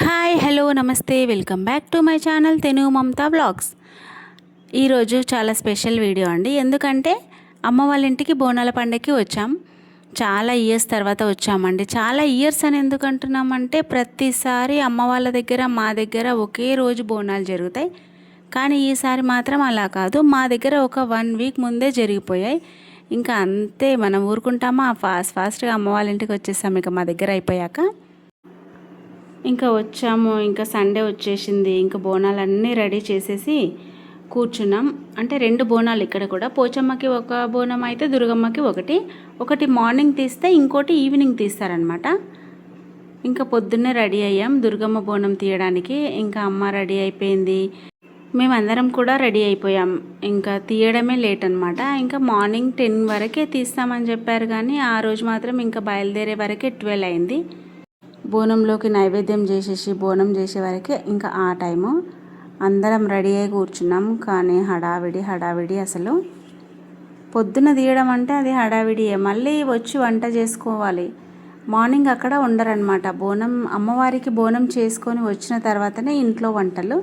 Hi hello నమస్తే welcome back to my channel Tenugu Mamata vlogs. ఈరోజు చాలా స్పెషల్ వీడియో అండి. ఎందుకంటే అమ్మ వాళ్ళ ఇంటికి బోనాల పండగకి వచ్చాం. చాలా ఇయర్స్ తర్వాత వచ్చామండి. చాలా ఇయర్స్ అని ఎందుకు అంటున్నామంటే ప్రతిసారి అమ్మ వాళ్ళ దగ్గర మా దగ్గర ఒకే రోజు బోనాలు జరుగుతాయి. కానీ ఈసారి మాత్రం అలా కాదు. మా దగ్గర ఒక 1 వీక్ ముందే జరిగిపోయాయి. ఇంకా అంతే, మనం ఊరుకుంటామా, ఫాస్ట్గా అమ్మ వాళ్ళ ఇంటికి వచ్చేసాం ఇక మా దగ్గర అయిపోయాక. ఇంకా వచ్చాము, ఇంకా సండే వచ్చేసింది. ఇంకా బోనాలన్నీ రెడీ చేసేసి కూర్చున్నాం. అంటే 2 బోనాలు ఇక్కడ కూడా, పోచమ్మకి ఒక బోనం అయితే దుర్గమ్మకి ఒకటి మార్నింగ్ తీస్తే ఇంకోటి ఈవినింగ్ తీస్తారనమాట. ఇంకా పొద్దున్నే రెడీ అయ్యాం దుర్గమ్మ బోనం తీయడానికి. ఇంకా అమ్మ రెడీ అయిపోయింది, మేమందరం కూడా రెడీ అయిపోయాం. ఇంకా తీయడమే లేట్ అనమాట. ఇంకా మార్నింగ్ 10 వరకే తీస్తామని చెప్పారు, కానీ ఆ రోజు మాత్రం ఇంకా బయలుదేరే వరకే 12 అయింది. బోనంలోకి నైవేద్యం చేసేసి బోనం చేసే వరకే ఇంకా ఆ టైము. అందరం రెడీ అయి కూర్చున్నాం. కానీ హడావిడి అసలు. పొద్దున తీయడం అంటే అది హడావిడియే. మళ్ళీ వచ్చి వంట చేసుకోవాలి. మార్నింగ్ అక్కడ ఉండరనమాట. బోనం అమ్మవారికి బోనం చేసుకొని వచ్చిన తర్వాతనే ఇంట్లో వంటలు.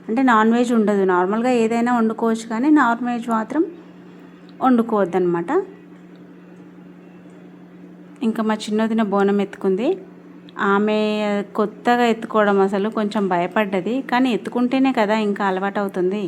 అంటే నాన్ వెజ్ ఉండదు. నార్మల్గా ఏదైనా వండుకోవచ్చు, కానీ నాన్ వెజ్ మాత్రం వండుకోవద్దనమాట. ఇంకా మా చిన్నదిన బోనం ఎత్తుకుంది. ఆమె కొత్తగా ఎత్తుకోవడం అసలు కొంచెం భయపడ్డది, కానీ ఎత్తుకుంటేనే కదా ఇంకా అలవాటు అవుతుంది.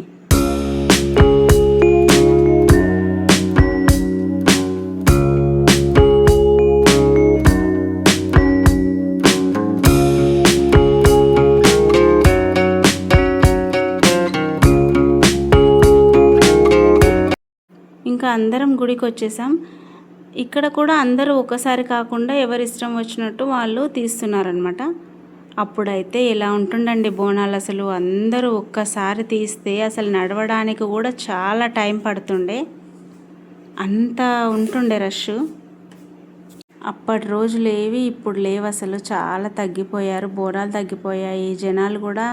ఇంకా అందరం గుడికి వచ్చేసాం. ఇక్కడ కూడా అందరూ ఒకసారి కాకుండా ఎవరి ఇష్టం వచ్చినట్టు వాళ్ళు తీస్తున్నారనమాట. అప్పుడైతే ఎలా ఉంటుండండి బోనాలు అసలు. అందరూ ఒక్కసారి తీస్తే అసలు నడవడానికి కూడా చాలా టైం పడుతుండే, అంత ఉంటుండే రష్. అప్పటి రోజులు ఏవి ఇప్పుడు లేవు అసలు. చాలా తగ్గిపోయారు, బోనాలు తగ్గిపోయాయి. జనాలు కూడా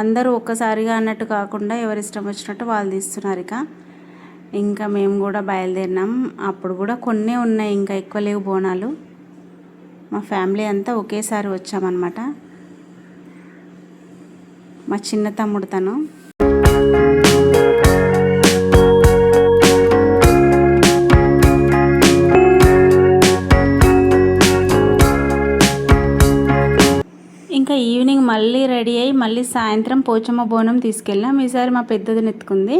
అందరూ ఒక్కసారిగా అన్నట్టు కాకుండా ఎవరి ఇష్టం వచ్చినట్టు వాళ్ళు తీస్తున్నారు. ఇంకా మేము కూడా బయలుదేరినాం. అప్పుడు కూడా కొన్ని ఉన్నాయి, ఇంకా ఎక్కువ లేవు బోనాలు. మా ఫ్యామిలీ అంతా ఒకేసారి వచ్చామన్నమాట. మా చిన్న తమ్ముడు తను. ఇంకా ఈవినింగ్ మళ్ళీ రెడీ అయ్యి మళ్ళీ సాయంత్రం పోచమ్మ బోనం తీసుకెళ్ళాం. ఈసారి మా పెద్దదిని ఎత్తుకుంది.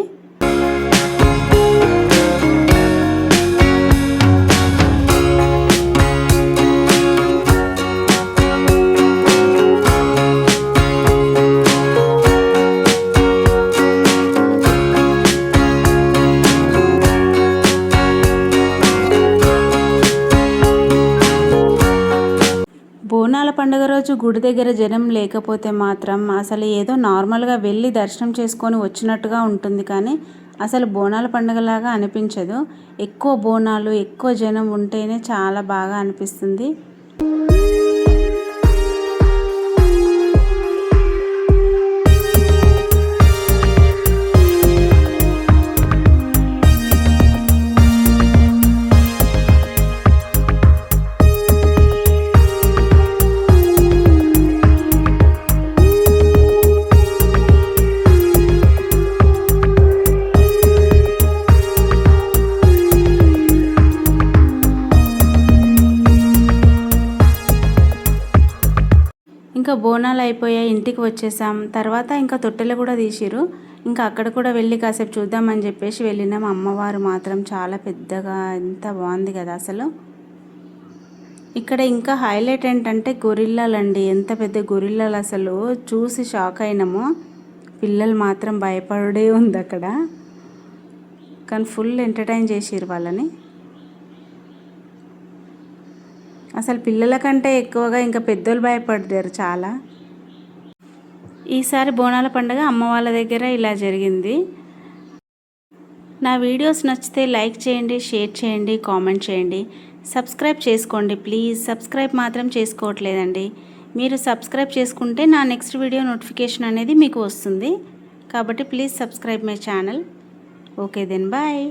బోనాల పండుగ రోజు గుడి దగ్గర జనం లేకపోతే మాత్రం అసలు ఏదో నార్మల్గా వెళ్ళి దర్శనం చేసుకొని వచ్చినట్టుగా ఉంటుంది, కానీ అసలు బోనాల పండుగలాగా అనిపించదు. ఎక్కువ బోనాలు ఎక్కువ జనం ఉంటేనే చాలా బాగా అనిపిస్తుంది. ఇంకా బోనాలు అయిపోయాయి, ఇంటికి వచ్చేసాం. తర్వాత ఇంకా తొట్టెలు కూడా తీసిరు. ఇంకా అక్కడ కూడా వెళ్ళి కాసేపు చూద్దామని చెప్పేసి వెళ్ళినాం. అమ్మవారు మాత్రం చాలా పెద్దగా, ఎంత బాగుంది కదా అసలు. ఇక్కడ ఇంకా హైలైట్ ఏంటంటే గొరిల్లాలు అండి. ఎంత పెద్ద గొరిల్లాలు అసలు, చూసి షాక్ అయినాము. పిల్లలు మాత్రం భయపడే ఉంది అక్కడ, కానీ ఫుల్ ఎంటర్టైన్ చేసిరు వాళ్ళని. అసలు పిల్లల కంటే ఎక్కువగా ఇంకా పెద్దోళ్ళు భయపడ్డారు చాలా. ఈసారి బోనాల పండుగ అమ్మ వాళ్ళ దగ్గర ఇలా జరిగింది. నా వీడియోస్ నచ్చితే లైక్ చేయండి, షేర్ చేయండి, కామెంట్ చేయండి, సబ్స్క్రైబ్ చేసుకోండి ప్లీజ్. సబ్స్క్రైబ్ మాత్రం చేసుకోవట్లేదండి. మీరు సబ్స్క్రైబ్ చేసుకుంటే నా నెక్స్ట్ వీడియో నోటిఫికేషన్ అనేది మీకు వస్తుంది. కాబట్టి please subscribe my channel. Okay then bye.